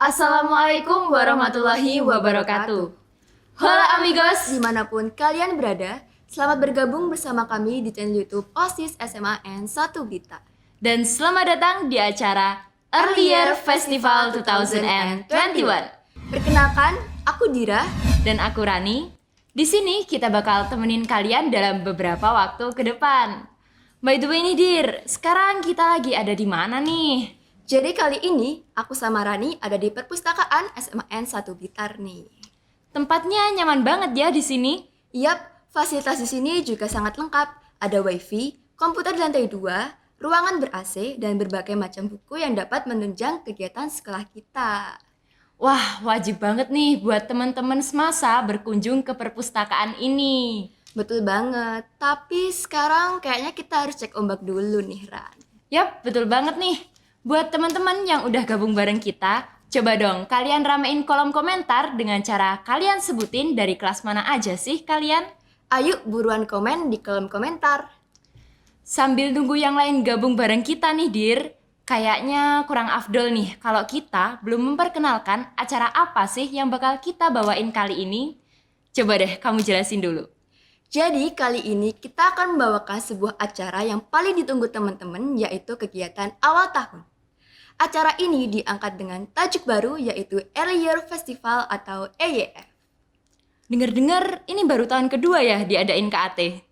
Assalamualaikum warahmatullahi wabarakatuh. Hola amigos, Dimanapun kalian berada, selamat bergabung bersama kami di channel YouTube OSIS SMAN 1 Blitar. dan selamat datang di acara Early Year Festival 2021. Perkenalkan, aku Dira. Dan aku Rani. Di sini kita bakal temenin kalian dalam beberapa waktu ke depan. By the way nih Dir, sekarang kita lagi ada di mana nih? Jadi kali ini, aku sama Rani ada di perpustakaan SMAN 1 Blitar nih. Tempatnya nyaman banget ya di sini. Yap, fasilitas di sini juga sangat lengkap. Ada wifi, komputer di lantai 2, ruangan ber-AC, dan berbagai macam buku yang dapat menunjang kegiatan sekolah kita. Wah, wajib banget nih buat teman-teman semasa berkunjung ke perpustakaan ini. Betul banget, tapi sekarang kayaknya kita harus cek ombak dulu nih, Ran. Yap, betul banget nih. Buat teman-teman yang udah gabung bareng kita, coba dong kalian ramein kolom komentar dengan cara kalian sebutin dari kelas mana aja sih kalian. Ayo buruan komen di kolom komentar. Sambil nunggu yang lain gabung bareng kita nih, Dir. Kayaknya kurang afdol nih kalau kita belum memperkenalkan acara apa sih yang bakal kita bawain kali ini. Coba deh kamu jelasin dulu. Jadi kali ini kita akan membawakan sebuah acara yang paling ditunggu teman-teman, yaitu kegiatan awal tahun. Acara ini diangkat dengan tajuk baru, yaitu Early Year Festival atau EYF. Dengar-dengar ini baru tahun kedua ya diadain KAT.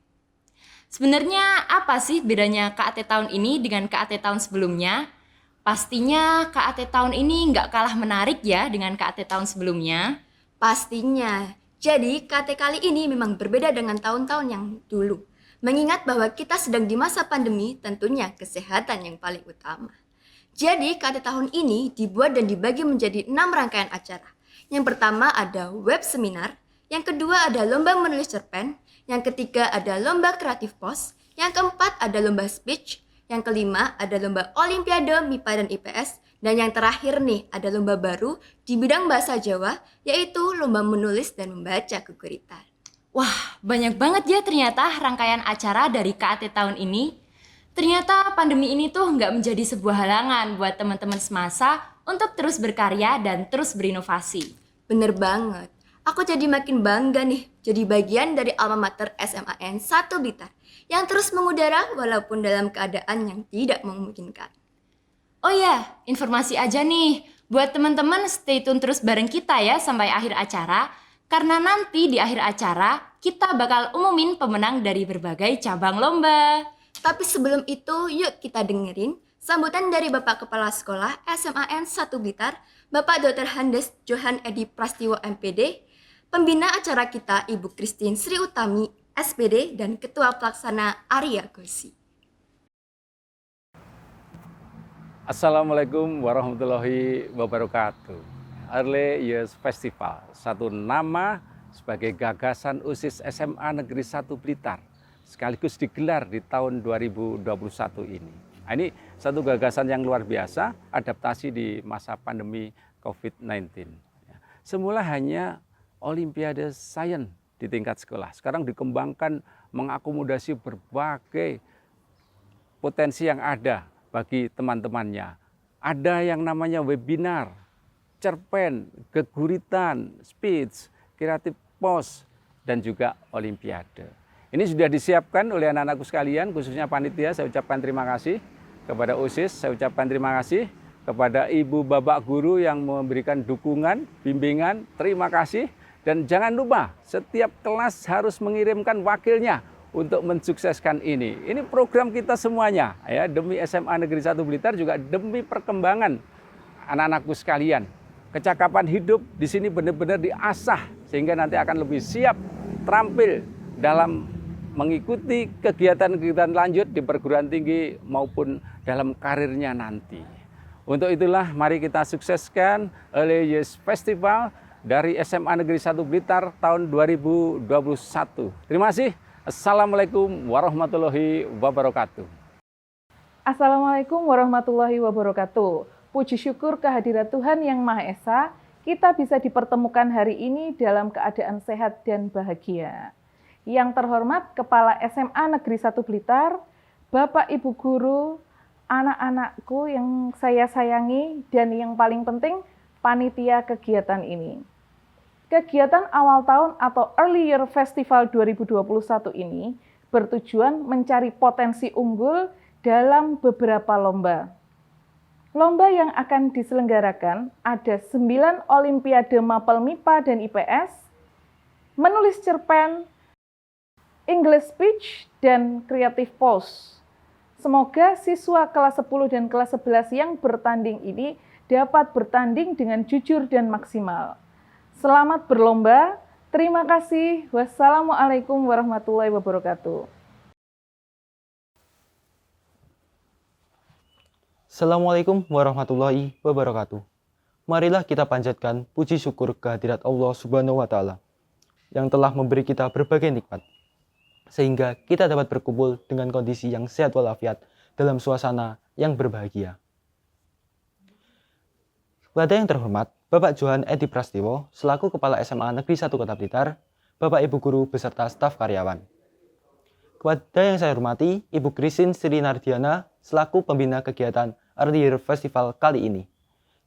Sebenarnya apa sih bedanya KAT tahun ini dengan KAT tahun sebelumnya? Pastinya KAT tahun ini nggak kalah menarik ya dengan KAT tahun sebelumnya. Pastinya. Jadi KT kali ini memang berbeda dengan tahun-tahun yang dulu. Mengingat bahwa kita sedang di masa pandemi, tentunya kesehatan yang paling utama. Jadi KT tahun ini dibuat dan dibagi menjadi 6 rangkaian acara. Yang pertama ada web seminar, yang kedua ada lomba menulis cerpen, yang ketiga ada lomba kreatif pos, yang keempat ada lomba speech, yang kelima ada lomba olimpiade MIPA dan IPS, dan yang terakhir nih ada lomba baru di bidang bahasa Jawa, yaitu lomba menulis dan membaca keguritan. Wah, banyak banget ya ternyata rangkaian acara dari KAT tahun ini. Ternyata pandemi ini tuh nggak menjadi sebuah halangan buat teman-teman semasa untuk terus berkarya dan terus berinovasi. Bener banget. Aku jadi makin bangga nih jadi bagian dari alma mater SMAN 1 Blitar yang terus mengudara walaupun dalam keadaan yang tidak memungkinkan. Oh ya, informasi aja nih. Buat teman-teman stay tune terus bareng kita ya sampai akhir acara. Karena nanti di akhir acara kita bakal umumin pemenang dari berbagai cabang lomba. Tapi sebelum itu, yuk kita dengerin sambutan dari Bapak Kepala Sekolah SMAN 1 Blitar, Bapak Dr. Handes Johan Edi Prastiwo MPD, pembina acara kita Ibu Christine Sri Utami SPD, dan Ketua Pelaksana Arya Gosi. Assalamualaikum warahmatullahi wabarakatuh. Early Years Festival, satu nama sebagai gagasan OSIS SMA Negeri 1 Blitar, sekaligus digelar di tahun 2021 ini. Ini satu gagasan yang luar biasa, adaptasi di masa pandemi COVID-19. Semula hanya Olimpiade Sains di tingkat sekolah, sekarang dikembangkan mengakomodasi berbagai potensi yang ada bagi teman-temannya. Ada yang namanya webinar, cerpen, keguritan, speech, kreatif pos, dan juga olimpiade. Ini sudah disiapkan oleh anak-anakku sekalian, khususnya panitia. Saya ucapkan terima kasih kepada OSIS, saya ucapkan terima kasih kepada ibu bapak guru yang memberikan dukungan, bimbingan, terima kasih. Dan jangan lupa, setiap kelas harus mengirimkan wakilnya untuk mensukseskan ini. Ini program kita semuanya ya, demi SMA Negeri 1 Blitar, juga demi perkembangan anak-anakku sekalian. Kecakapan hidup di sini benar-benar diasah sehingga nanti akan lebih siap terampil dalam mengikuti kegiatan-kegiatan lanjut di perguruan tinggi maupun dalam karirnya nanti. Untuk itulah mari kita sukseskan Early Years Festival dari SMA Negeri 1 Blitar tahun 2021. Terima kasih. Assalamualaikum warahmatullahi wabarakatuh. Assalamualaikum warahmatullahi wabarakatuh. Puji syukur kehadirat Tuhan Yang Maha Esa, kita bisa dipertemukan hari ini dalam keadaan sehat dan bahagia. Yang terhormat Kepala SMA Negeri 1 Blitar, Bapak Ibu Guru, anak-anakku yang saya sayangi, dan yang paling penting panitia kegiatan ini. Kegiatan awal tahun atau Early Year Festival 2021 ini bertujuan mencari potensi unggul dalam beberapa lomba. Lomba yang akan diselenggarakan ada 9 Olimpiade Mapel MIPA dan IPS, menulis cerpen, English Speech, dan Creative Pose. Semoga siswa kelas 10 dan kelas 11 yang bertanding ini dapat bertanding dengan jujur dan maksimal. Selamat berlomba. Terima kasih. Wassalamualaikum warahmatullahi wabarakatuh. Assalamualaikum warahmatullahi wabarakatuh. Marilah kita panjatkan puji syukur kehadirat Allah Subhanahu wa Ta'ala yang telah memberi kita berbagai nikmat, sehingga kita dapat berkumpul dengan kondisi yang sehat walafiat dalam suasana yang berbahagia. Kepada yang terhormat, Bapak Johan Edi Prastiwo, selaku Kepala SMA Negeri 1 Kota Blitar, Bapak Ibu Guru beserta staf karyawan. Kepada yang saya hormati, Ibu Christine Sri Nardiana, selaku pembina kegiatan Early Year Festival kali ini,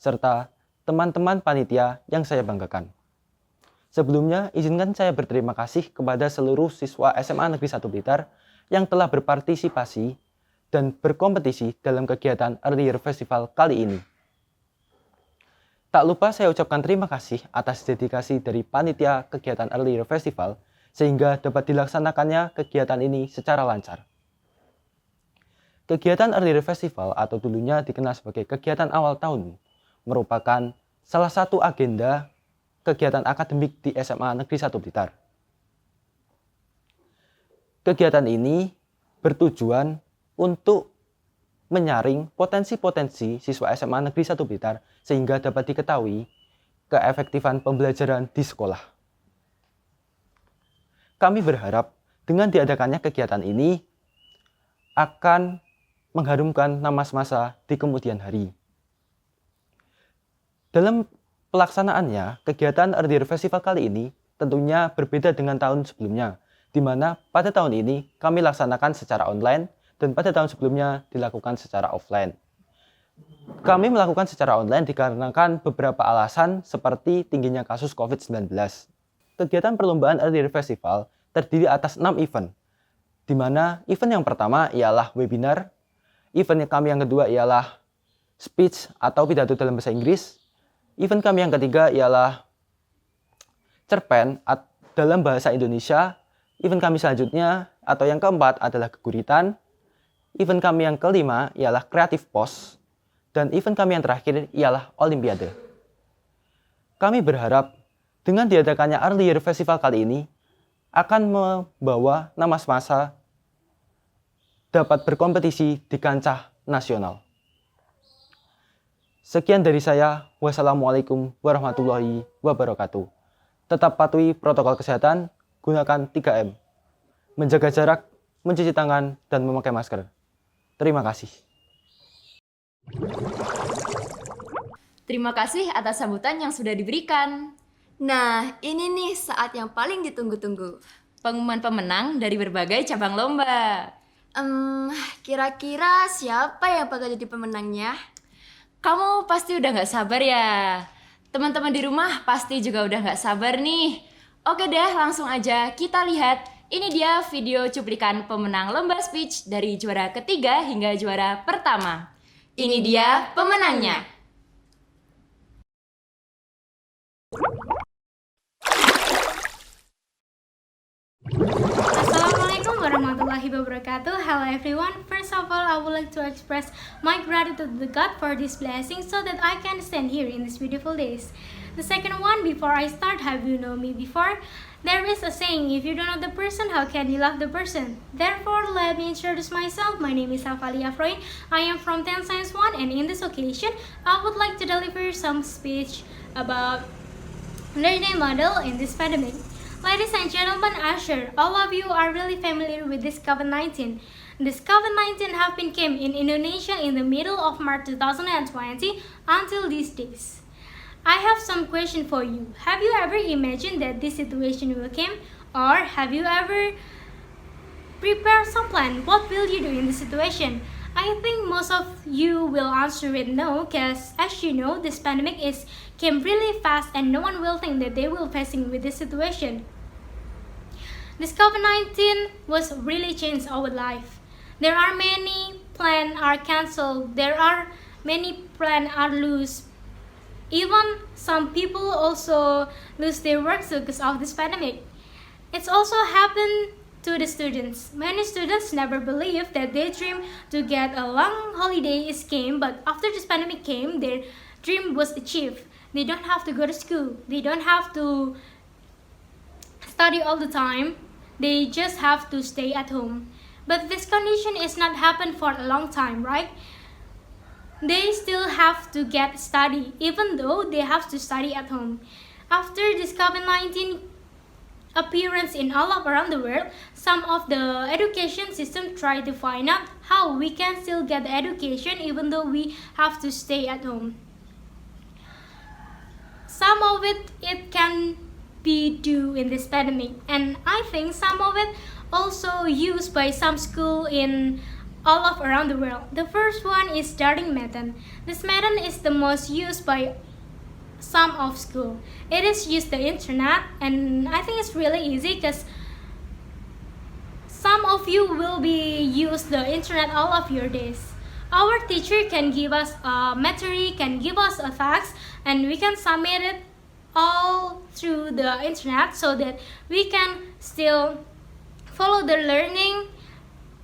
serta teman-teman panitia yang saya banggakan. Sebelumnya, izinkan saya berterima kasih kepada seluruh siswa SMA Negeri 1 Blitar yang telah berpartisipasi dan berkompetisi dalam kegiatan Early Year Festival kali ini. Tak lupa saya ucapkan terima kasih atas dedikasi dari panitia kegiatan Early Year Festival sehingga dapat dilaksanakannya kegiatan ini secara lancar. Kegiatan Early Year Festival atau dulunya dikenal sebagai kegiatan awal tahun merupakan salah satu agenda kegiatan akademik di SMA Negeri 1 Blitar. Kegiatan ini bertujuan untuk menyaring potensi-potensi siswa SMA Negeri 1 Blitar sehingga dapat diketahui keefektifan pembelajaran di sekolah. Kami berharap dengan diadakannya kegiatan ini akan mengharumkan nama semasa di kemudian hari. Dalam pelaksanaannya, kegiatan Early Year Festival kali ini tentunya berbeda dengan tahun sebelumnya, di mana pada tahun ini kami laksanakan secara online dan pada tahun sebelumnya dilakukan secara offline. Kami melakukan secara online dikarenakan beberapa alasan seperti tingginya kasus COVID-19. Kegiatan perlombaan Early Year Festival terdiri atas 6 event, di mana event yang pertama ialah webinar, event kami yang kedua ialah speech atau pidato dalam bahasa Inggris, event kami yang ketiga ialah cerpen dalam bahasa Indonesia, event kami selanjutnya atau yang keempat adalah geguritan, event kami yang kelima ialah Creative Pose, dan event kami yang terakhir ialah Olimpiade. Kami berharap dengan diadakannya Early Year Festival kali ini akan membawa nama semasa dapat berkompetisi di kancah nasional. Sekian dari saya. Wassalamualaikum warahmatullahi wabarakatuh. Tetap patuhi protokol kesehatan, gunakan 3M. Menjaga jarak, mencuci tangan, dan memakai masker. Terima kasih. Terima kasih atas sambutan yang sudah diberikan. Nah, ini nih saat yang paling ditunggu-tunggu. Pengumuman pemenang dari berbagai cabang lomba. Kira-kira siapa yang bakal jadi pemenangnya? Kamu pasti udah gak sabar ya. Teman-teman di rumah pasti juga udah gak sabar nih. Oke deh, langsung aja kita lihat. Ini dia video cuplikan pemenang lomba speech dari juara ketiga hingga juara pertama. Ini dia pemenangnya. Assalamualaikum warahmatullahi wabarakatuh. Hello everyone. First of all, I would like to express my gratitude to God for this blessing so that I can stand here in these beautiful days. The second one, before I start, have you known me before? There is a saying, if you don't know the person, how can you love the person? Therefore, let me introduce myself. My name is Afali Afroin. I am from 10 Science 1, and in this occasion, I would like to deliver some speech about learning model in this pandemic. Ladies and gentlemen, I'm sure all of you are really familiar with this COVID-19. This COVID-19 have been came in Indonesia in the middle of March 2020 until these days. I have some question for you. Have you ever imagined that this situation will come? Or have you ever prepared some plan? What will you do in this situation? I think most of you will answer it no, because as you know, this pandemic is came really fast and no one will think that they will facing with this situation. This COVID-19 was really changed our life. There are many plans are cancelled. There are many plans are lost. Even some people also lose their work because of this pandemic. It's also happened to the students. Many students never believed that their dream to get a long holiday is came, but after this pandemic came, their dream was achieved. They don't have to go to school. They don't have to study all the time. They just have to stay at home. But this condition is not happen for a long time, right? They still have to get study, even though they have to study at home. After this COVID-19 appearance in all of around the world, some of the education system try to find out how we can still get the education even though we have to stay at home. Some of it can be due in this pandemic, and I think some of it also used by some school in all of around the world. The first one is Daring method. This method is the most used by some of school. It is used the internet, and I think it's really easy because some of you will be use the internet all of your days. Our teacher can give us a material, can give us a fax, and we can submit it all through the internet so that we can still follow the learning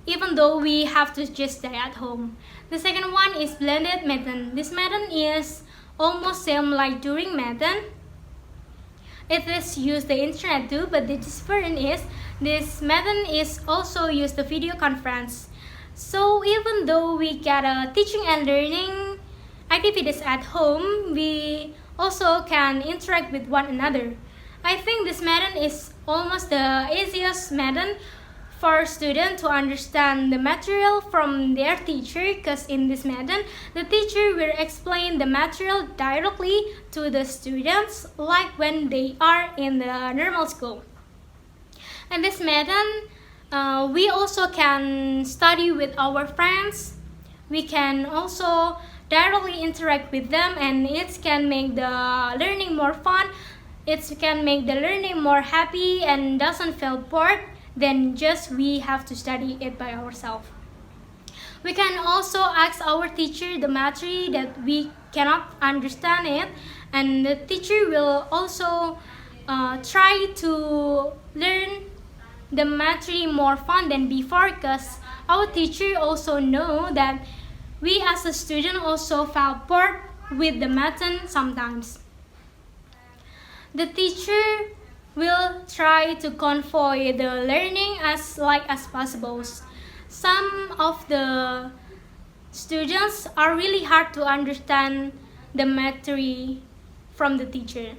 even though we have to just stay at home. The second one is blended method. This method is almost same like Daring method. It is used the internet too, but the difference is this method is also used the video conference. So even though we get a teaching and learning activities at home, we also can interact with one another. I think this method is almost the easiest method for students to understand the material from their teacher, because in this method, the teacher will explain the material directly to the students like when they are in the normal school. And this method, we also can study with our friends. We can also directly interact with them, and it can make the learning more fun. It can make the learning more happy and doesn't feel bored than just we have to study it by ourselves. We can also ask our teacher the material that we cannot understand it, and the teacher will also try to learn the material more fun than before, because our teacher also know that we as a student also felt bored with the method sometimes. The teacher will try to convey the learning as light as possible. Some of the students are really hard to understand the material from the teacher.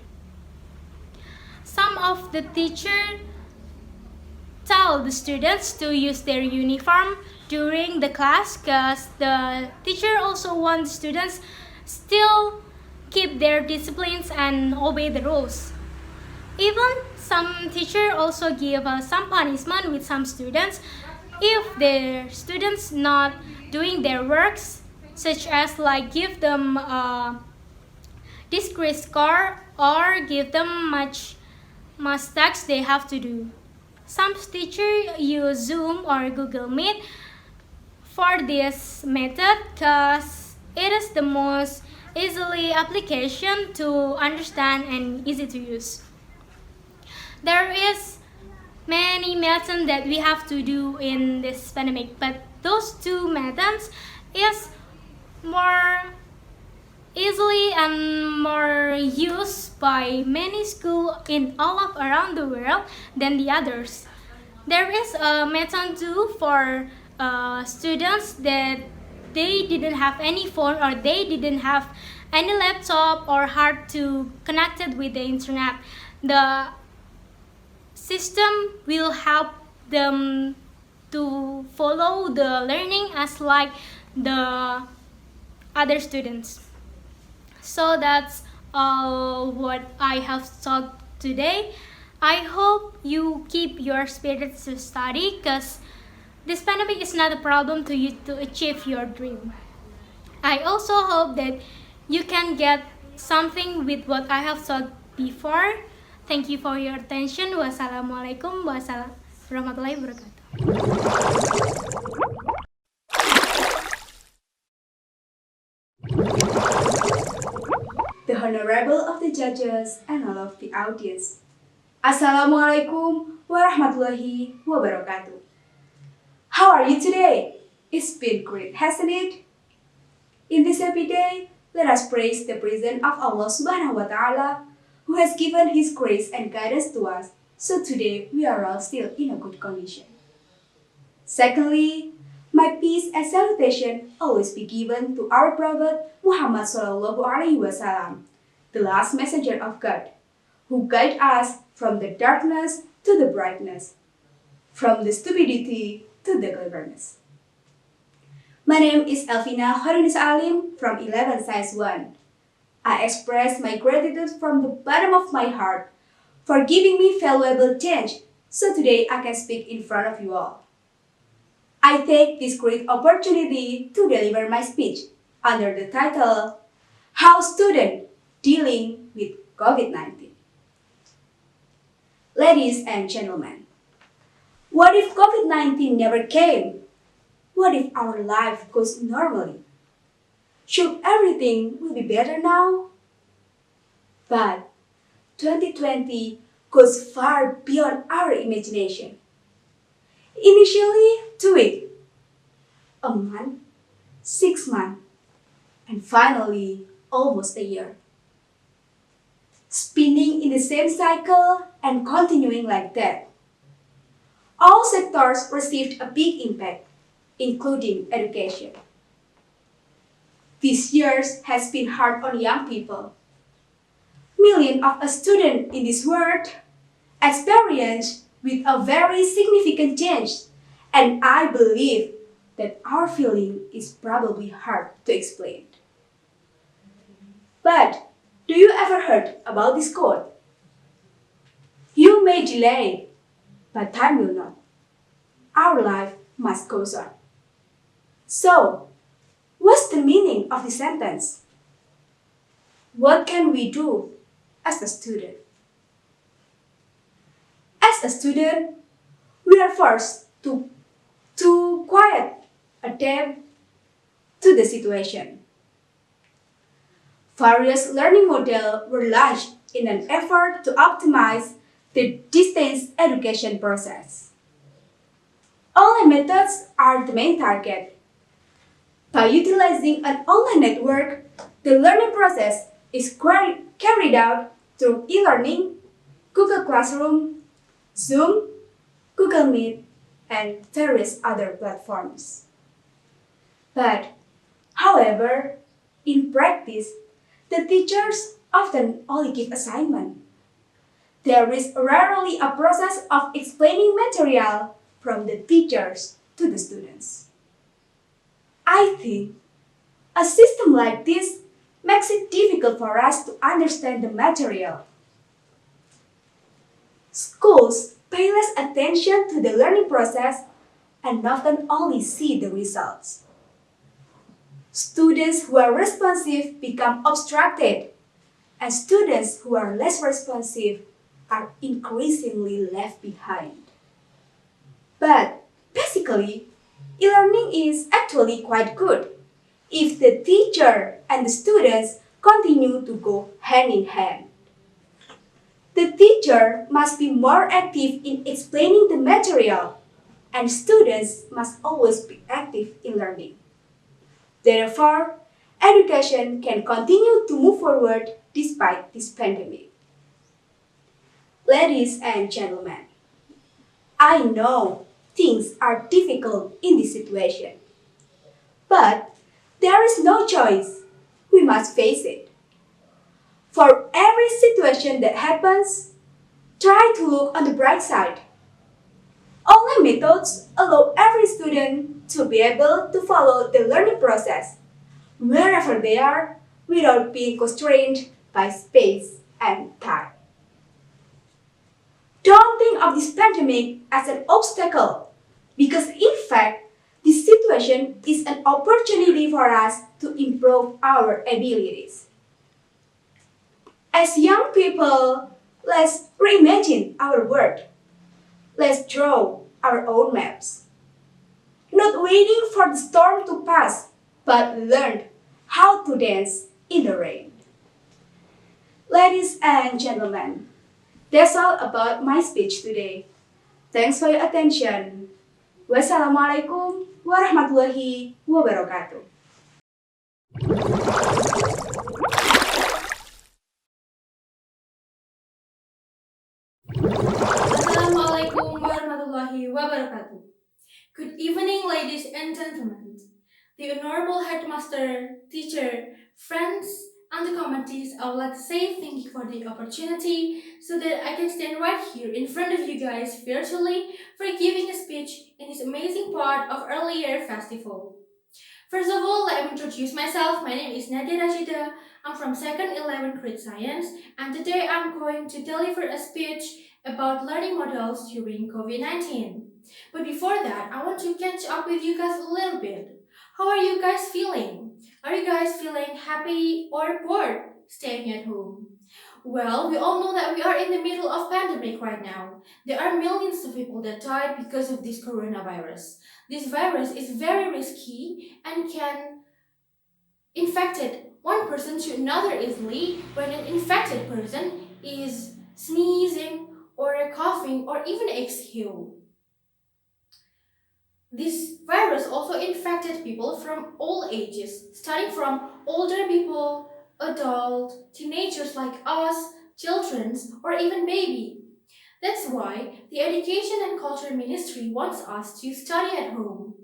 Some of the teacher tell the students to use their uniform during the class, because the teacher also wants students still keep their disciplines and obey the rules. Even some teacher also give some punishment with some students if their students not doing their works, such as like give them discrete score or give them much tasks they have to do. Some teacher use Zoom or Google Meet for this method because it is the most easily application to understand and easy to use. There is many methods that we have to do in this pandemic, but those two methods is more easily and more used by many schools in all of around the world than the others. There is a method too for students that they didn't have any phone or they didn't have any laptop or hard to connect it with the internet. The system will help them to follow the learning as like the other students. So that's all what I have talked today. I hope you keep your spirits to study, because this pandemic is not a problem to you to achieve your dream. I also hope that you can get something with what I have thought before. Thank you for your attention. Wassalamualaikum warahmatullahi wabarakatuh. The Honorable of the Judges and all of the audience. Assalamualaikum warahmatullahi wabarakatuh. How are you today? It's been great, hasn't it? In this happy day, let us praise the presence of Allah Subhanahu wa Ta'ala, who has given His grace and guidance to us, so today we are all still in a good condition. Secondly, my peace and salutation always be given to our Prophet Muhammad Sallallahu Alaihi Wasallam, the last messenger of God, who guide us from the darkness to the brightness, from the stupidity to the cleverness. My name is Elvina Horunis Alim from 11 Science 1. I express my gratitude from the bottom of my heart for giving me valuable chance, so today I can speak in front of you all. I take this great opportunity to deliver my speech under the title, How Students Dealing with COVID-19. Ladies and gentlemen, what if COVID-19 never came? What if our life goes normally? Should everything will be better now? But 2020 goes far beyond our imagination. Initially, 2 weeks, a month, 6 months, and finally, almost a year. Spinning in the same cycle and continuing like that. All sectors received a big impact, including education. This year has been hard on young people. Millions of students in this world experience with a very significant change, and I believe that our feeling is probably hard to explain. But do you ever heard about this quote? You may delay, but time will not. Our life must go on. So, what's the meaning of this sentence? What can we do as a student? As a student, we are forced to quiet, adapt to the situation. Various learning models were launched in an effort to optimize the distance education process. Online methods are the main target. By utilizing an online network, the learning process is carried out through e-learning, Google Classroom, Zoom, Google Meet, and various other platforms. But, however, in practice, the teachers often only give assignment. There is rarely a process of explaining material from the teachers to the students. I think a system like this makes it difficult for us to understand the material. Schools pay less attention to the learning process and often only see the results. Students who are responsive become obstructed, and students who are less responsive are increasingly left behind. But basically, e-learning is actually quite good if the teacher and the students continue to go hand in hand. The teacher must be more active in explaining the material, and students must always be active in learning. Therefore, education can continue to move forward despite this pandemic. Ladies and gentlemen, I know things are difficult in this situation, but there is no choice. We must face it. For every situation that happens, try to look on the bright side. Online methods allow every student to be able to follow the learning process wherever they are without being constrained by space and time. Don't think of this pandemic as an obstacle, because in fact, this situation is an opportunity for us to improve our abilities. As young people, let's reimagine our world. Let's draw our own maps. Not waiting for the storm to pass, but learn how to dance in the rain. Ladies and gentlemen, that's all about my speech today. Thanks for your attention. Wassalamualaikum warahmatullahi wabarakatuh. Assalamualaikum warahmatullahi wabarakatuh. Good evening, ladies and gentlemen. The Honorable Headmaster, teacher, friends, and the committees, I would like to say thank you for the opportunity so that I can stand right here in front of you guys virtually for giving a speech in this amazing part of early year festival. First of all, let me introduce myself. My name is Nadia Rashida. I'm from 2nd 11th grade science, and today I'm going to deliver a speech about learning models during COVID-19. But before that, I want to catch up with you guys a little bit. How are you guys feeling? Are you guys feeling happy or bored staying at home? Well, we all know that we are in the middle of pandemic right now. There are millions of people that died because of this coronavirus. This virus is very risky and can infect one person to another easily when an infected person is sneezing or coughing or even exhale. This virus also infected people from all ages, starting from older people, adult, teenagers like us, children, or even baby. That's why the Education and Culture Ministry wants us to study at home.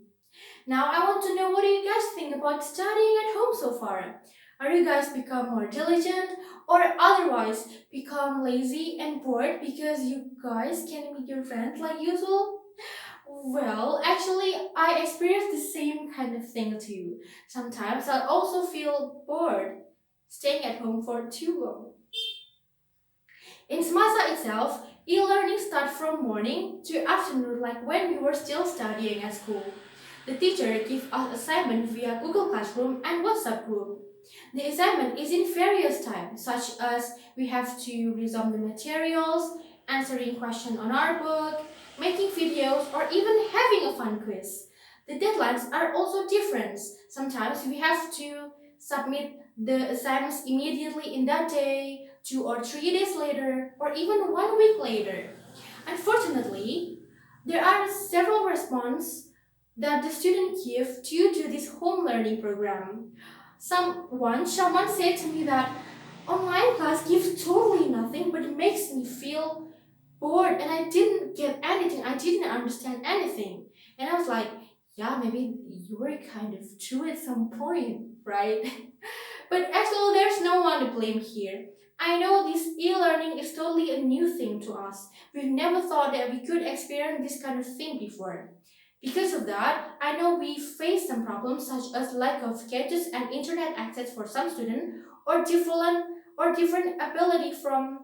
Now I want to know, what do you guys think about studying at home so far? Are you guys become more diligent or otherwise become lazy and bored because you guys can meet your friends like usual? Well, actually, I experience the same kind of thing too. Sometimes I also feel bored staying at home for too long. In Semasa itself, e-learning starts from morning to afternoon, like when we were still studying at school. The teacher gives us assignment via Google Classroom and WhatsApp group. The assignment is in various types, such as we have to resume the materials, answering questions on our book, making videos, or even having a fun quiz. The deadlines are also different. Sometimes we have to submit the assignments immediately in that day, 2 or 3 days later, or even 1 week later. Unfortunately, there are several responses that the student give due to this home learning program. Someone said to me that online class gives totally nothing, but it makes me feel bored and I didn't get anything. I didn't understand anything. And I was like, yeah, maybe you were kind of true at some point, right? But actually, there's no one to blame here. I know this e-learning is totally a new thing to us. We've never thought that we could experience this kind of thing before. Because of that, I know we face some problems such as lack of gadgets and internet access for some students, or different ability from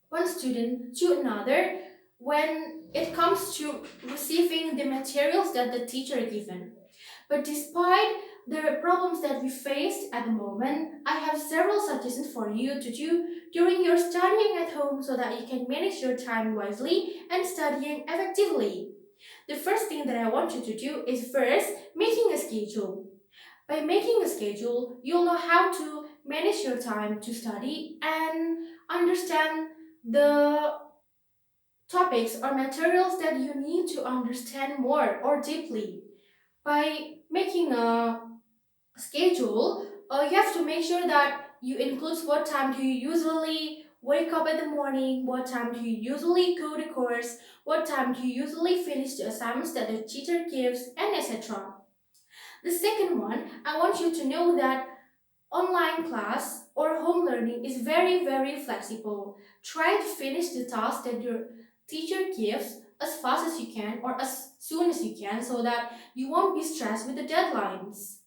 one student to another when it comes to receiving the materials that the teacher given. But despite the problems that we faced at the moment, I have several suggestions for you to do during your studying at home so that you can manage your time wisely and studying effectively. The first thing that I want you to do is first making a schedule. By making a schedule, you'll know how to manage your time to study and understand the topics or materials that you need to understand more or deeply. By making a schedule, you have to make sure that you include what time do you usually wake up in the morning, what time do you usually go to course, what time do you usually finish the assignments that the teacher gives, and etc. The second one, I want you to know that online class or home learning is very, very flexible. Try to finish the task that your teacher gives as fast as you can or as soon as you can so that you won't be stressed with the deadlines.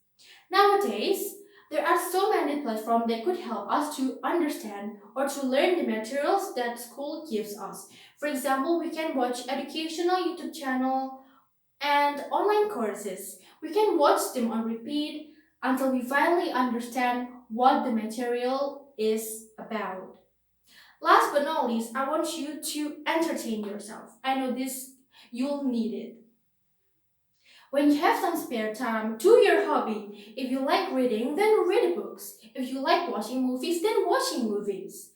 Nowadays, there are so many platforms that could help us to understand or to learn the materials that school gives us. For example, we can watch educational YouTube channel and online courses. We can watch them on repeat until we finally understand what the material is about. Last but not least, I want you to entertain yourself. I know this, you'll need it. When you have some spare time, do your hobby. If you like reading, then read books. If you like watching movies, then watching movies.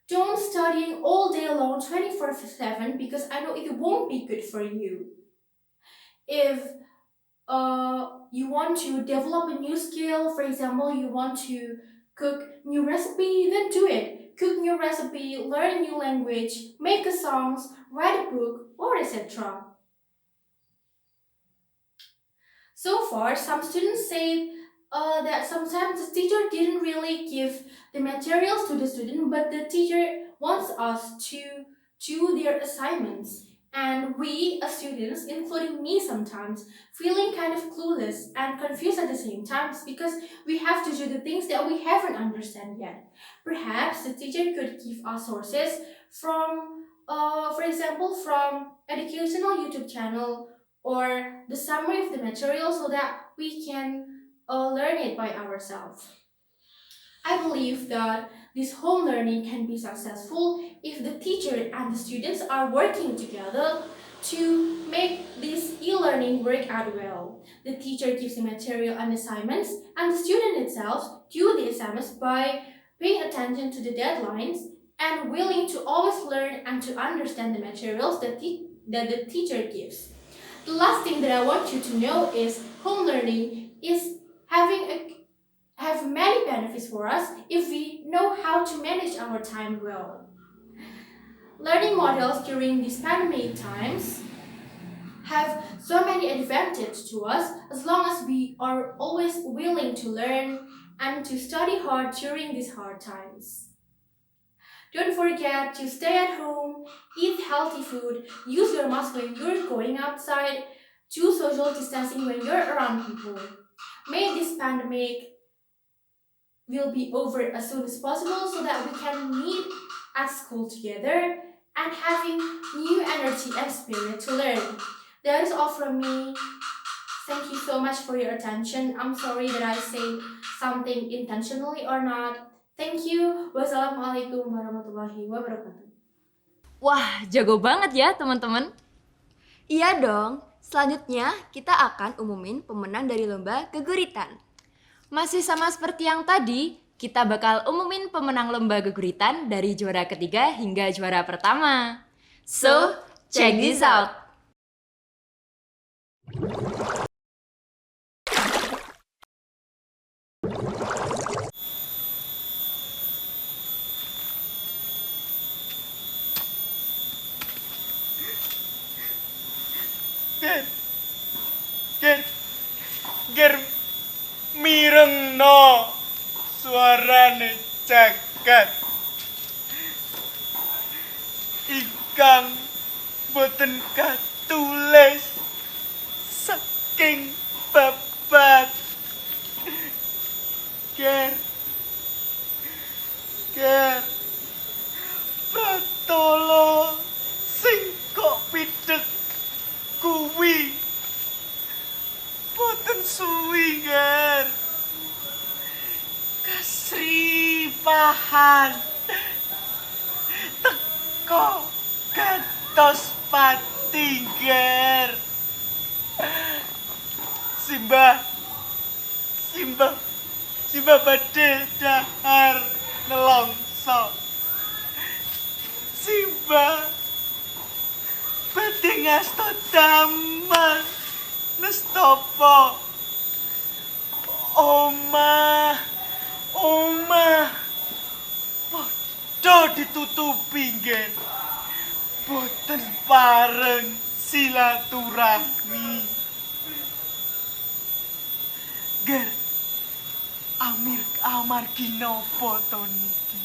Don't studying all day long 24/7 because I know it won't be good for you. If you want to develop a new skill, for example, you want to cook new recipe, then do it. Cook new recipe, learn a new language, make a songs, write a book, or etc. So far, some students say that sometimes the teacher didn't really give the materials to the student, but the teacher wants us to do their assignments. And we, as students, including me sometimes, feeling kind of clueless and confused at the same time because we have to do the things that we haven't understand yet. Perhaps the teacher could give us sources from, for example, from educational YouTube channel or the summary of the material so that we can learn it by ourselves. I believe that this home learning can be successful if the teacher and the students are working together to make this e-learning work out well. The teacher gives the material and assignments, and the student itself do the assignments by paying attention to the deadlines and willing to always learn and to understand the materials that the teacher gives. The last thing that I want you to know is home learning is have many benefits for us if we know how to manage our time well. Learning models during these pandemic times have so many advantages to us as long as we are always willing to learn and to study hard during these hard times. Don't forget to stay at home, eat healthy food, use your mask when you're going outside, do social distancing when you're around people. May this pandemic will be over as soon as possible so that we can meet at school together and having new energy and spirit to learn. That is all from me. Thank you so much for your attention. I'm sorry that I say something intentionally or not. Thank you. Wassalamualaikum warahmatullahi wabarakatuh. Wah, jago banget ya teman-teman. Iya dong, selanjutnya kita akan umumin pemenang dari lomba geguritan. Masih sama seperti yang tadi, kita bakal umumin pemenang lomba geguritan dari juara ketiga hingga juara pertama. So, check this out. Ger mirengno suarane jagat ingkang boten katulis saking babat ger pratolo sing kok pidhet kuwi boten suwi ger kasripahan teko gantos pati ger Simba badhe dahar nelongso Simba badhe ngasta damel Nestapa Omah padha ditutupi nggih boten pareng silaturahmi ger amargi napa to niki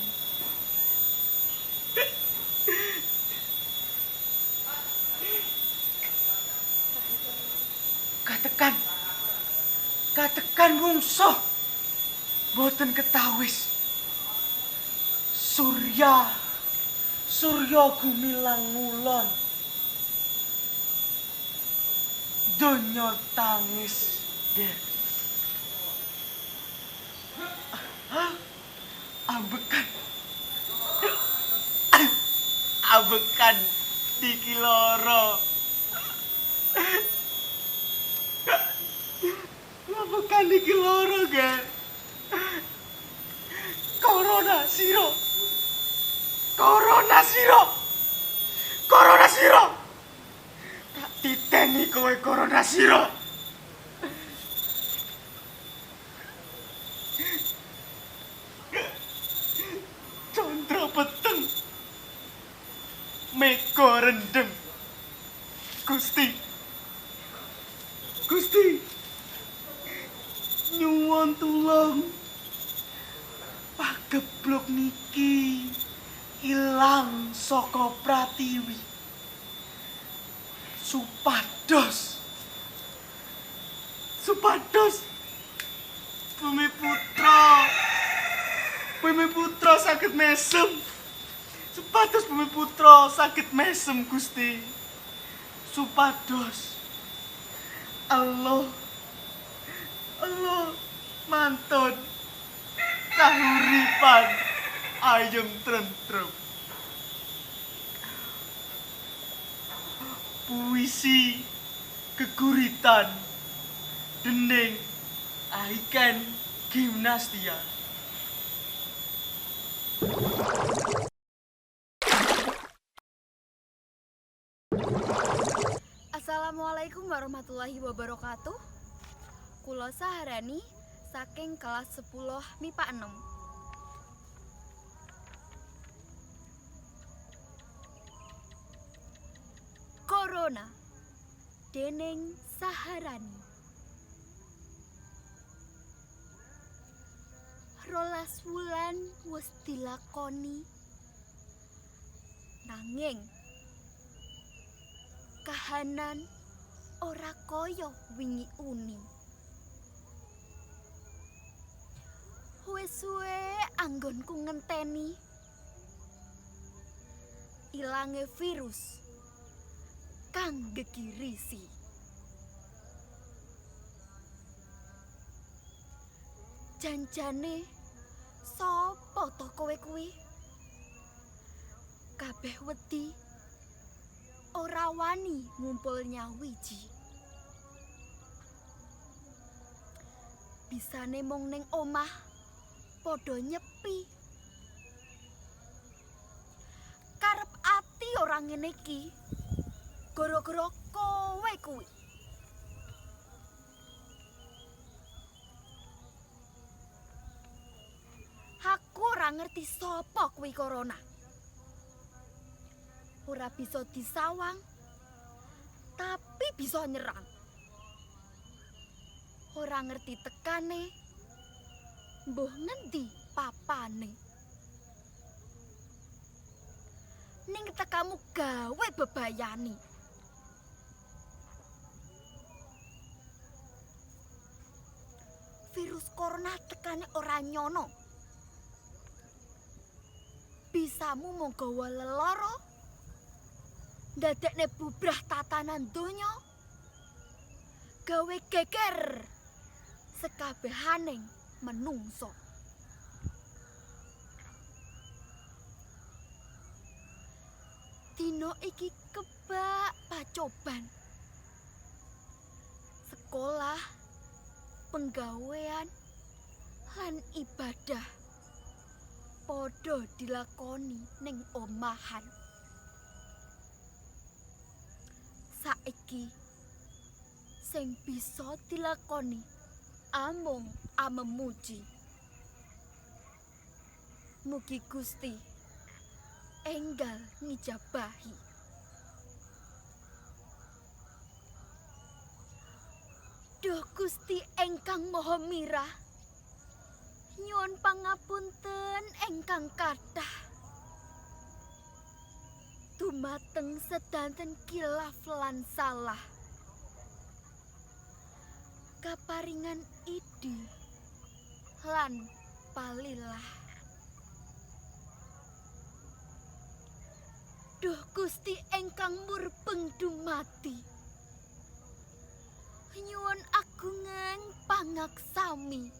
katekan mungsuh boten ketawis Surya gumilang ngulon donya tangis ger ambekan ambekan niki loro. Ambekan niki loro, Gen. Corona siro. Corona siro. Corona siro. Tak titeni kowe corona siro. Condro peteng. Meko rendeng. Gusti. Gusti. Nyuwun tulung. Pageblok niki ilang saka Pratiwi. Supados Bumi Putra saged mesem. Supados Bumi Putra saged mesem, Gusti. Supados Allah mantun kahuripan ayem tentrem. Puisi geguritan dening Aiken Gimnastia. Assalamualaikum warahmatullahi wabarakatuh. Kula Saharani saking kelas 10 MIPA 6. Corona dening Saharani. Rolas wulan wis dilakoni nanging kahanan ora kaya wingi uni. Wis suwe anggonku ngenteni ilange virus kang gegirisi. Janjane sapa to kowe kuwi? Kabeh wedi ora wani ngumpul nyawiji. Bisane mung ning omah padha nyepi. Karep ati ora ngene iki gara-gara kowe kuwi. Aku ora ngerti sapa kuwi corona. Ora bisa disawang, tapi bisa nyerang. Ora ngerti tekane, mbuh ngendi papane. Ning tekamu gawe bebayani. Virus corona tekane ora nyono. Bisamu mung gawa lelara, ndadekne bubrah tatanan donya, gawe geger sekabehaning menungso. Dino iki kebak pacoban. Sekolah, penggawean, lan ibadah padha dilakoni ning omahan. Saiki sing bisa dilakoni amung amemuji. Mugi Gusti enggal ngijabahi. Duh Gusti engkang Maha Mirah, nyuwun pangapunten engkang kathah dumateng sedanten kilaf lan salah. Kaparingan idi lan palilah. Duh Gusti engkang murbeng dumati, nyuwun agungan pangaksami.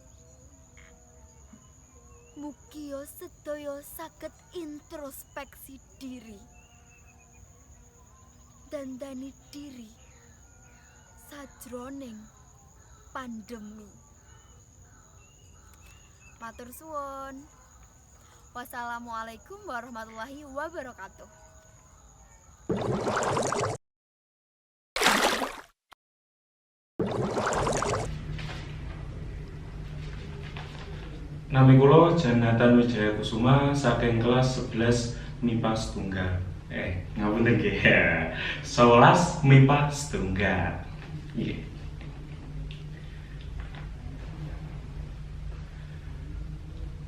Mugia sedaya saged introspeksi diri. dandani diri sajroning pandemi. Matur suwun. Wassalamualaikum warahmatullahi wabarakatuh. Nami kula Janatan Wijaya Kusuma saking kelas 11 MIPA setunggal. Ngapunten nggih. 11 MIPA setunggal. Nggih.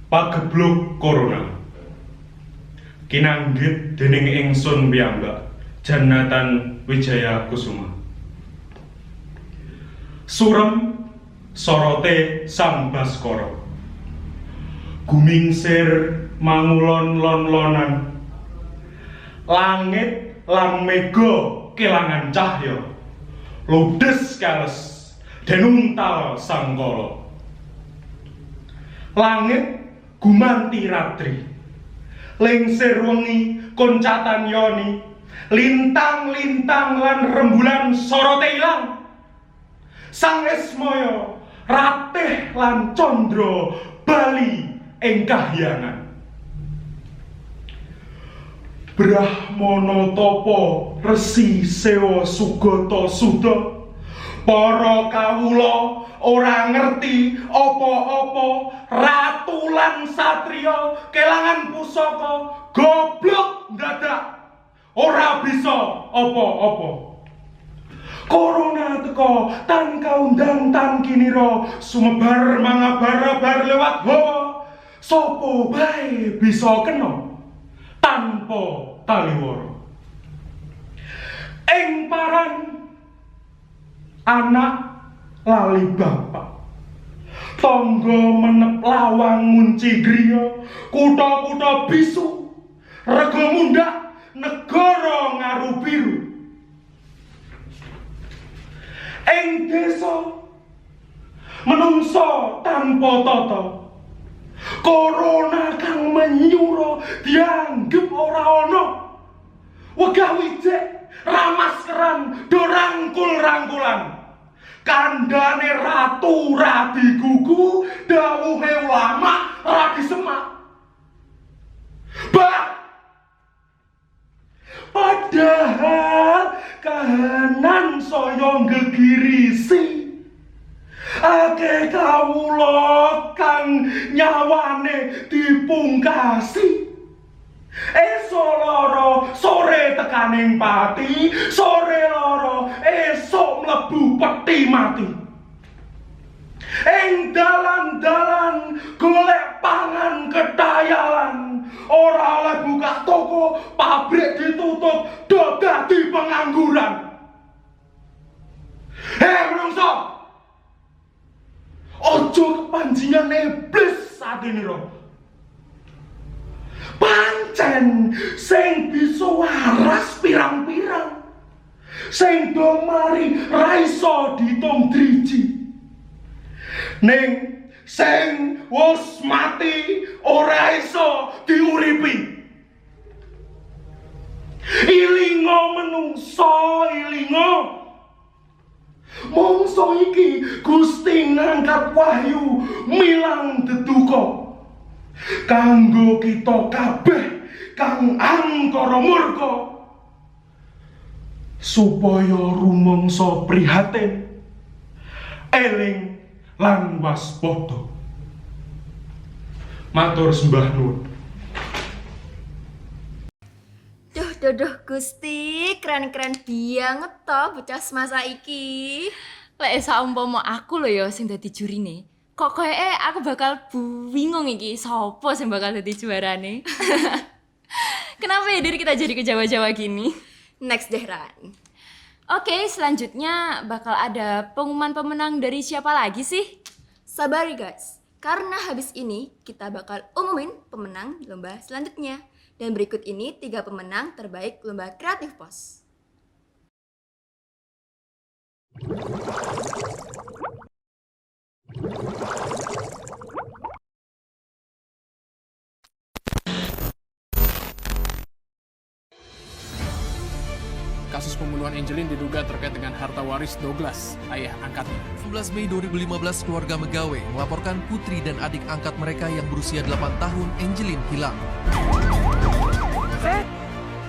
Pagebluk corona. Kinanggit dening ingsun piyambak, Janatan Wijaya Kusuma. Surem sorote Sang Baskara. Gumingsir mangulon-lon-lonan. Langit lan mega kelangan cahya. Ludes kales denuntal sangkala. Langit gumanti ratri, lengsir wengi koncatan yoni, lintang-lintang lan rembulan sorote ilang. Sang Esmaya ratih lan condro bali ing kahyangan. Brahmana tapa Resi Sewa Sugata Suda, para kawula ora ngerti apa-apa, ratu lan satriya kelangan pusaka, goblok dadak ora bisa apa-apa. Corona teko tan kaundang tan kinira, sumebar mangabar-abar lewat hawa, sapa bae bisa kena tanpa taliwara. Ing paran anak lali bapak, tangga menep lawang ngunci griya, kutha-kutha bisu, rega mundhak negara ngaru biru. Ing desa menungso tanpa tata, corona kang menyura dianggep ora ana. Wegah wijik ramaskeran do rangkul-rangkulan. Kandhane ratu ra digugu, dawuhe ulama ra disemak. Padahal kahanan saya gegirisi, akeh kawula kang nyawane dipungkasi. Esuk lara sore tekaning pati, sore lara esuk mlebu peti mati. Ing dalan-dalan golek pangan ketayalan, ora oleh buka toko, pabrik ditutup, do dadi pengangguran. Menungso, ojo kepanjingan iblis sadenira. Pancen sing bisa waras pirang-pirang, sing do mari ra iso diitung driji. Ning sing wis mati ora iso diuripi. Ilingo menungso, ilingo. Mongso iki Gusti ngangkat wahyu milang deduka kanggo kita kabeh kang angkara murka, supaya rumangsa prihatin, eling lan waspada. Matur sembah nuwun. Duh Gusti, keren-keren banget toh bocah semasa iki. Lek saumpama aku lho ya sing dadi jurine, kok koyoke aku bakal bingung iki sapa sing bakal dadi juarane. Kenapa ya diri kita jadi ke Jawa-Jawa gini? Next deh Ran. Oke, selanjutnya bakal ada pengumuman pemenang dari siapa lagi sih? Sabari guys, karena habis ini kita bakal umumin pemenang lomba selanjutnya. Dan berikut ini 3 pemenang terbaik lomba Creative Post. kasus pembunuhan Angelin diduga terkait dengan harta waris Douglas, ayah angkatnya. 11 Mei 2015, keluarga Megawe melaporkan putri dan adik angkat mereka yang berusia 8 tahun, Angelin, hilang.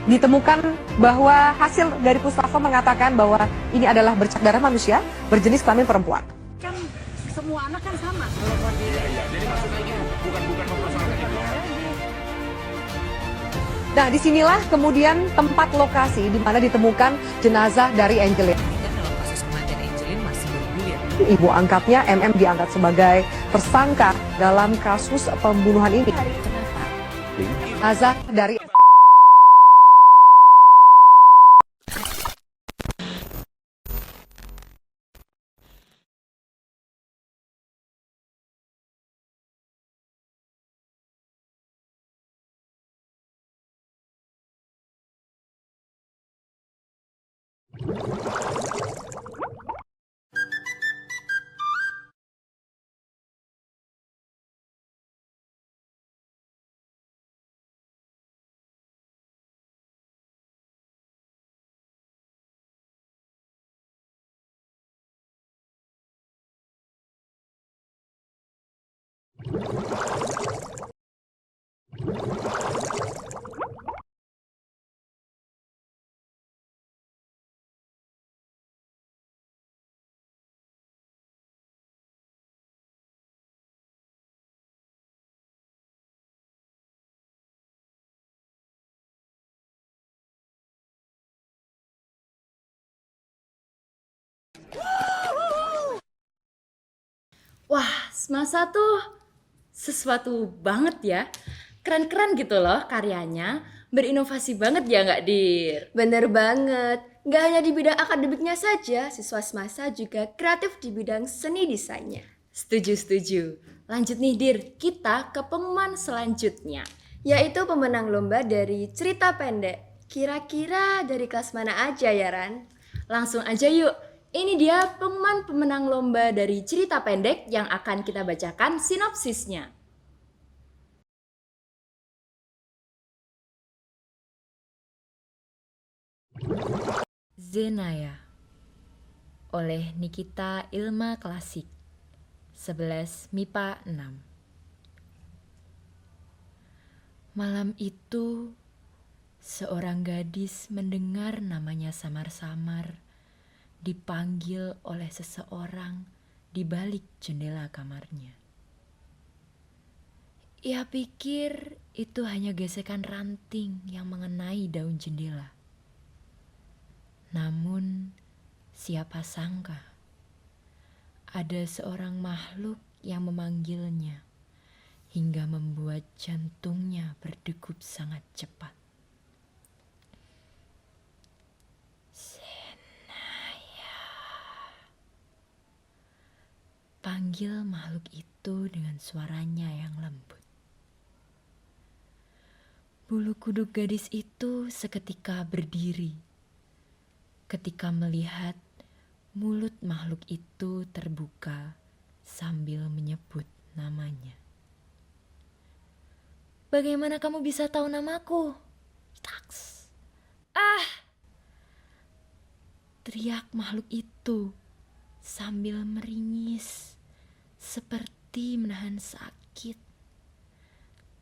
Ditemukan bahwa hasil dari puslapor mengatakan bahwa ini adalah bercak darah manusia berjenis kelamin perempuan. Kan semua anak kan sama. Jadi maksudnya bukan mempersoalkan itu. Nah, disinilah kemudian tempat lokasi di mana ditemukan jenazah dari Angelin. Dalam kasus kematian Angelin masih bergulir. Ibu angkatnya MM diangkat sebagai tersangka dalam kasus pembunuhan ini. Jenazah dari Wah, semasa tuh sesuatu banget ya. Keren-keren gitu loh karyanya. Berinovasi banget ya nggak, Dir? Bener banget. Nggak hanya di bidang akademiknya saja, siswa semasa juga kreatif di bidang seni desainnya. Setuju. Lanjut nih, Dir. Kita ke pengumuman selanjutnya. Yaitu pemenang lomba dari cerita pendek. Kira-kira dari kelas mana aja ya, Ran? Langsung aja yuk. Ini dia pengumuman pemenang lomba dari cerita pendek yang akan kita bacakan sinopsisnya. Zenaya oleh Nikita Ilma Klasik 11 MIPA 6. Malam itu seorang gadis mendengar namanya samar-samar dipanggil oleh seseorang di balik jendela kamarnya. Ia pikir itu hanya gesekan ranting yang mengenai daun jendela. Namun, siapa sangka ada seorang makhluk yang memanggilnya hingga membuat jantungnya berdegup sangat cepat. Panggil makhluk itu dengan suaranya yang lembut. Bulu kuduk gadis itu seketika berdiri ketika melihat mulut makhluk itu terbuka sambil menyebut namanya. Bagaimana kamu bisa tahu namaku? Taks. Teriak makhluk itu sambil meringis seperti menahan sakit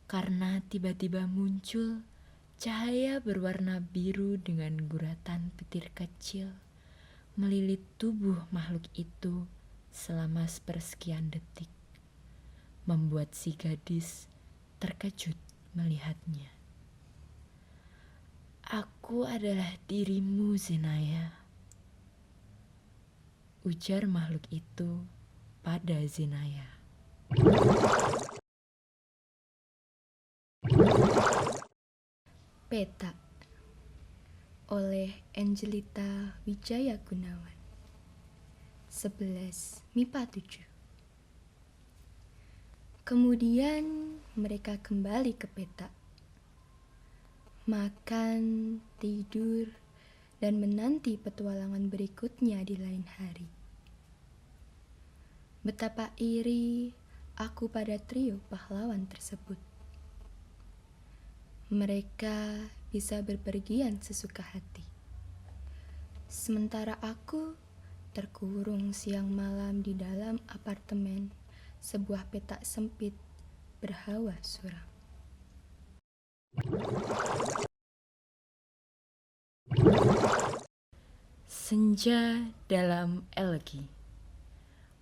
karena tiba-tiba muncul cahaya berwarna biru dengan guratan petir kecil melilit tubuh makhluk itu selama sepersekian detik, membuat si gadis terkejut melihatnya. Aku adalah dirimu, Zenaya, ujar makhluk itu pada Zenaya. Peta oleh Angelita Wijaya Gunawan 11 MIPA 7. Kemudian mereka kembali ke peta, makan, tidur, dan menanti petualangan berikutnya di lain hari. Betapa iri aku pada trio pahlawan tersebut. Mereka bisa berpergian sesuka hati. Sementara aku terkurung siang malam di dalam apartemen, sebuah petak sempit berhawa suram. Senja dalam Elegi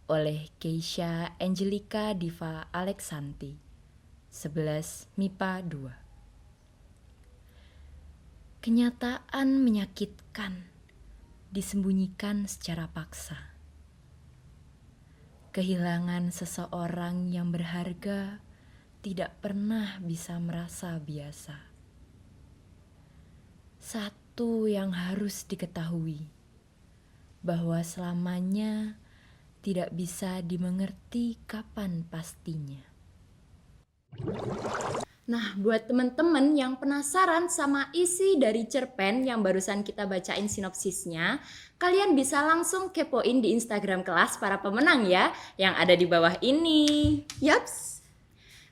oleh Keisha Angelica Diva Alexanti 11 MIPA 2. Kenyataan menyakitkan disembunyikan secara paksa. Kehilangan seseorang yang berharga tidak pernah bisa merasa biasa. Satu yang harus diketahui, bahwa selamanya tidak bisa dimengerti kapan pastinya. Nah, buat teman-teman yang penasaran sama isi dari cerpen yang barusan kita bacain sinopsisnya, kalian bisa langsung kepoin di Instagram kelas para pemenang ya, yang ada di bawah ini. Yaps.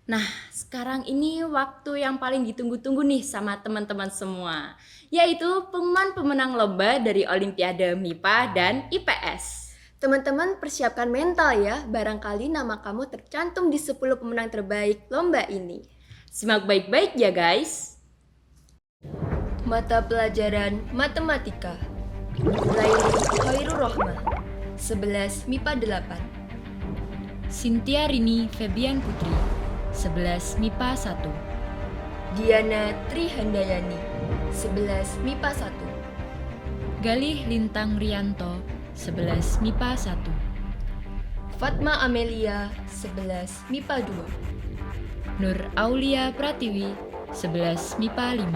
Nah, sekarang ini waktu yang paling ditunggu-tunggu nih sama teman-teman semua, yaitu pengumuman pemenang lomba dari Olimpiade MIPA dan IPS. Teman-teman persiapkan mental ya, barangkali nama kamu tercantum di 10 pemenang terbaik lomba ini. Simak baik-baik ya guys. Mata pelajaran Matematika, Laili Khairur Rahmah, 11 MIPA 8. Cynthia Rini Febian Putri, 11 MIPA 1. Diana Trihandayani, 11 MIPA 1. Galih Lintang Rianto, 11 MIPA 1. Fatma Amelia, 11 MIPA 2. Nur Aulia Pratiwi, 11 MIPA 5.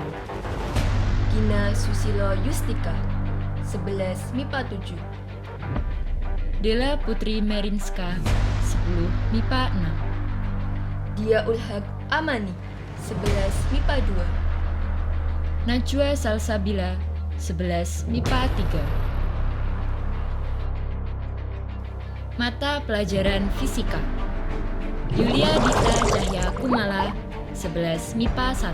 Gina Susilo Yustika, 11 MIPA 7. Dela Putri Merinska, 10 MIPA 6. Dia Ulhaq Amani, 11 MIPA 2. Najwa Salsabila, 11 MIPA 3. Mata pelajaran Fisika, Yulia Dita Cahya Kumala, 11 MIPA 1.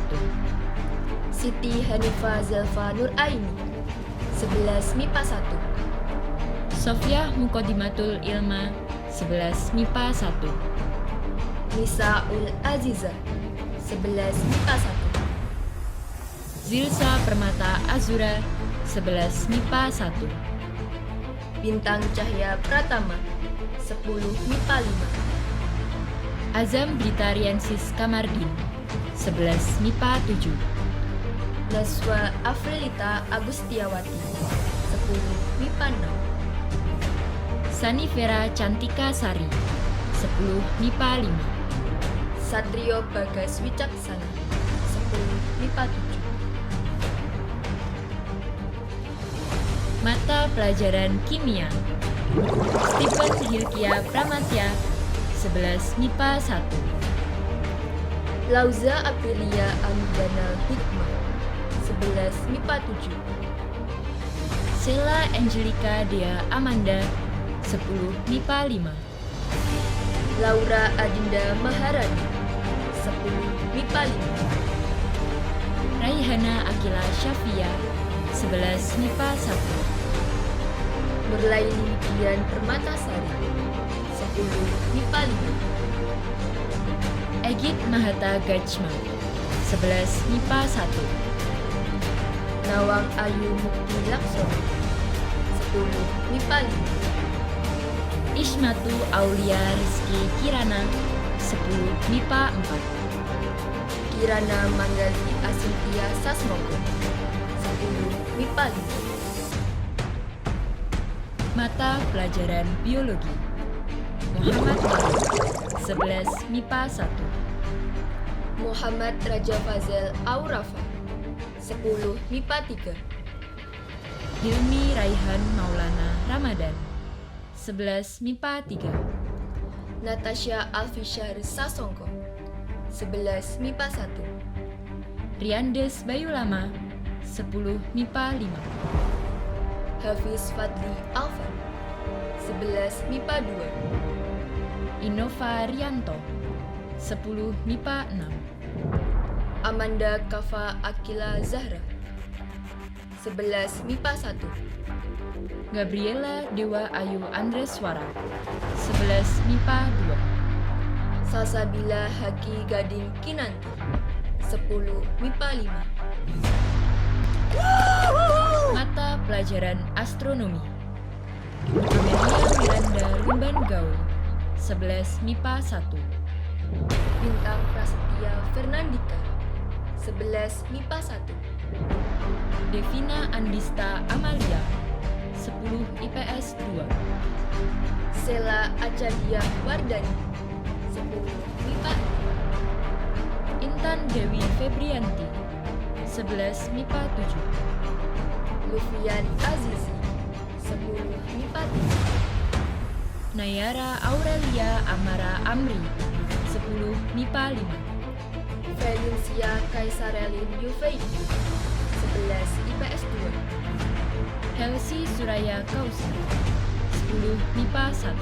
Siti Hanifa Zelfa Nuraini, 11 MIPA 1. Sofia Mukodimatul Ilma, 11 MIPA 1. Nisa Ul Aziza, 11 MIPA 1. Zilsa Permata Azura, 11 MIPA 1. Bintang Cahya Pratama, 10 MIPA 5. Azam Blitariensis Kamardin, 11 MIPA 7. Naswa Afrilita Agustiawati, 10 MIPA 6. Sani Vera Cantika Sari, 10 MIPA 5. Satrio Bagas Wicaksana, 10 MIPA 7. Mata pelajaran Kimia, Stephen Hilkia Pramatya, 11 MIPA 1. Lauza Aprilia Amdanal Hikmah, 11 MIPA 7. Sela Angelica Dea Amanda, 10 MIPA 5. Laura Adinda Maharani, 10 MIPA 5. Raihana Akila Syafia, 11 MIPA 1. Nurlaili Dian Permatasari, 10 MIPA 5. Egit Mahata Gajma, 11 MIPA 1. Nawang Ayu Mukti Laksono, 10 MIPA 5. Ismatu Aulia Rizky Kirana, 10 MIPA 4. Kirana Manggali Asintia Sasmoko, 10 MIPA 5. Mata pelajaran Biologi, Muhammad Baru, 11 MIPA 1. Muhammad Raja Fazel Aurafa, 10 MIPA 3. Hilmi Raihan Maulana Ramadan, 11 MIPA 3. Natasha Alfishar Sasongko, 11 MIPA 1. Riandes Bayulama, 10 MIPA 5. Hafiz Fadli Alfan, 11 MIPA 2. Innova Rianto, 10 MIPA 6. Amanda Kafa Akila Zahra, 11 MIPA 1. Gabriela Dewa Ayu Andreswara 11 MIPA 2. Salsabila Haki Gading Kinanti 10 MIPA 5. Mata pelajaran astronomi Amelia Miranda Lumban Gaul 11 MIPA 1. Bintang Prasetya Fernandika 11 MIPA 1. Devina Andista Amalia 10 IPS 2. Sela Acadia Wardani 10 MIPA 2. Intan Dewi Febrianti 11 MIPA 7. Lufian Azizi 10 MIPA 3. Nayara Aurelia Amara Amri 10 MIPA 5. Valencia Kaisarelin Yuveidi 11 IPS 2. Helsi Suraya Kausar 10 MIPA 1.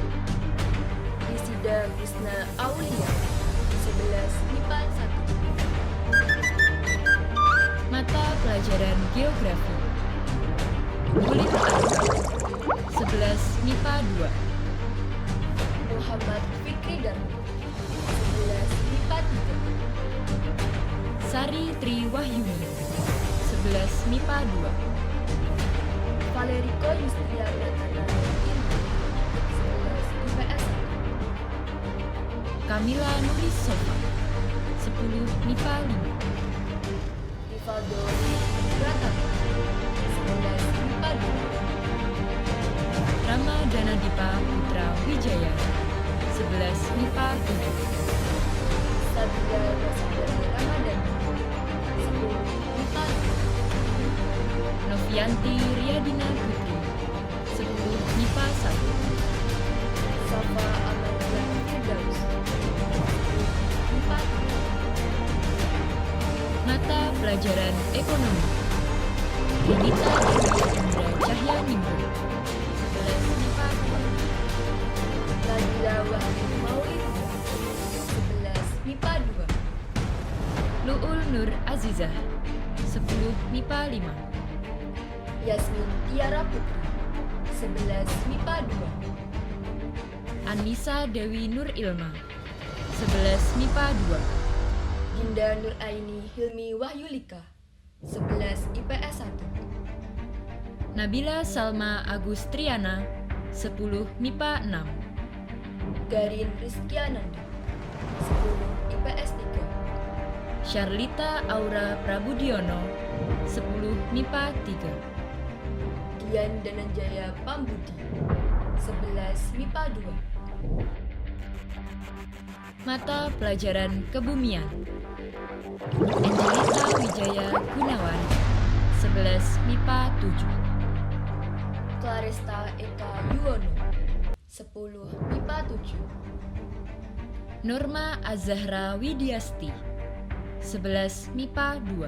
Risida Krishna Aulia 11 MIPA 1. Mata pelajaran geografi Kulit Arab 11 MIPA 2. Muhammad Fikri Darmo 11 MIPA 3. Sari Tri Wahyuni 11 MIPA 2. Valerico Yustriana Indra 11 IPS 1. Kamila Nurisova 10 MIPA 5. Rivaldo Pratama 11 MIPA 2. Rama Danadipa Putra Wijaya 11 MIPA 7. Sabila Rasidani Ramadhani 10 MIPA 2. Novianti Riyadina Putri 10 MIPA 1. Safa Amalia Firdaus 10 MIPA 2. Mata pelajaran ekonomi Renita Dewi Indra Cahya Nimbo 11 MIPA 2. Nabila Wahyu Maulid 11 MIPA 2. Luul Nur Azizah 10 MIPA 5. Yasmin Tiara Putri 11 MIPA 2. Anissa Dewi Nur Ilma 11 MIPA 2. Dinda Nur Aini Hilmi Wahyulika 11 IPS 1. Nabila Salma Agustriana 10 MIPA 6. Garin Rizkyananda 10 IPS 3. Charlita Aura Prabudiono 10 MIPA 3. Dian Dananjaya Pambudi 11 MIPA 2. Mata pelajaran kebumian Angelita Wijaya Gunawan 11 MIPA 7. Claresta Eka Yuwono 10 MIPA 7. Norma Azahra Widiasti 11 MIPA 2.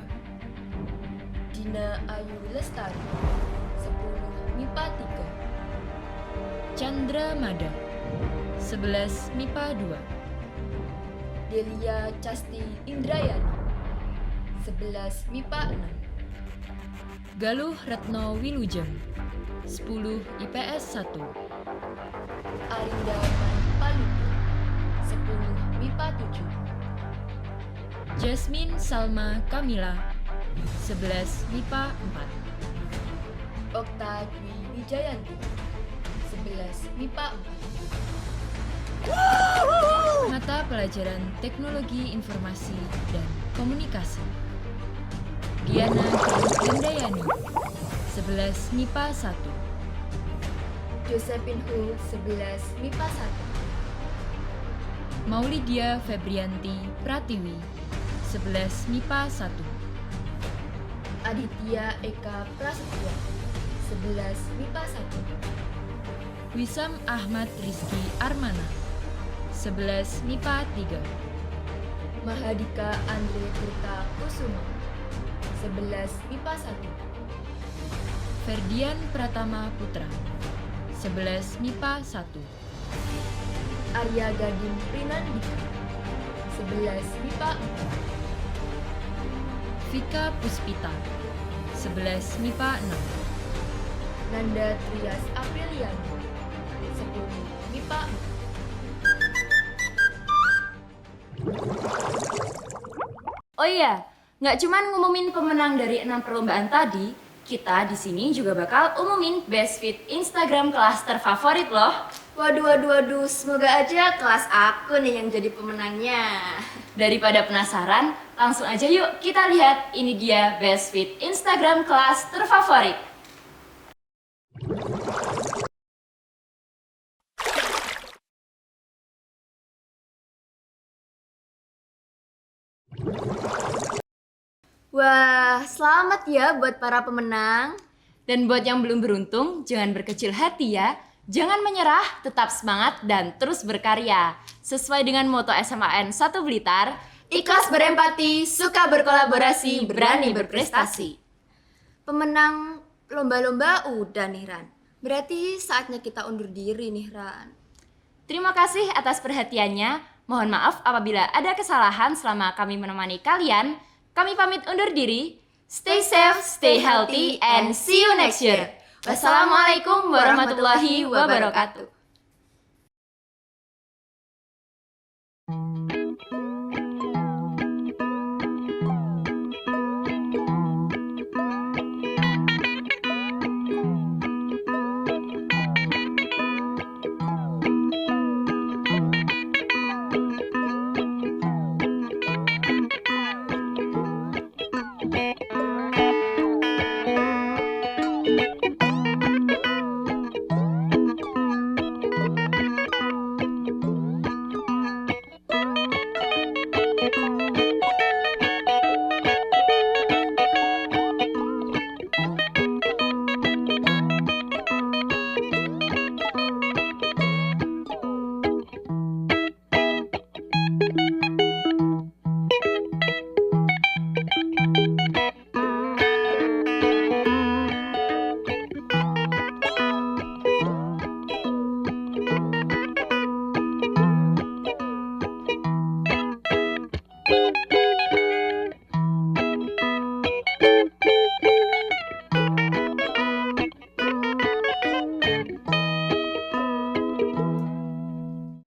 Dina Ayu Lestari 10 MIPA 3. Chandra Mada 11 MIPA 2. Delia Casti Indrayani 11 MIPA 6. Galuh Retno Wilujeng 10 IPS 1. Arinda Palupi 10 MIPA 7. Jasmine Salma Kamila 11 MIPA 4. Okta Dwi Wijayanti 11 MIPA 4. Mata pelajaran Teknologi Informasi dan Komunikasi Diana Gendayani 11 MIPA 1. Josephine Hu 11 MIPA 1. Maulidia Febrianti Pratiwi 11 MIPA 1. Aditya Eka Prasetya 11 MIPA 1. Wisam Ahmad Rizky Armana 11 MIPA 3. Mahadika Andre Tirta Kusuma 11 MIPA 1. Ferdian Pratama Putra 11 MIPA 1. Arya Gading Prinandika 11 MIPA 4. Vika Puspita 11 MIPA 6. Nanda Trias Aprilian. Sebelum MIPA. Oh iya, nggak cuman ngumumin pemenang dari 6 perlombaan tadi, kita di sini juga bakal umumin Best Fit Instagram kelas terfavorit loh. Waduh, semoga aja kelas aku nih yang jadi pemenangnya. Daripada penasaran, langsung aja yuk kita lihat ini dia Best Fit Instagram kelas terfavorit. Wah, selamat ya buat para pemenang. Dan buat yang belum beruntung, jangan berkecil hati ya. Jangan menyerah, tetap semangat dan terus berkarya. Sesuai dengan moto SMAN 1 Blitar, Ikhlas berempati, suka berkolaborasi, berani berprestasi. Pemenang lomba-lomba udah nih Ran. Berarti saatnya kita undur diri nih Ran. Terima kasih atas perhatiannya. Mohon maaf apabila ada kesalahan selama kami menemani kalian. Kami pamit undur diri. Stay safe, stay healthy, and see you next year. Wassalamualaikum warahmatullahi wabarakatuh.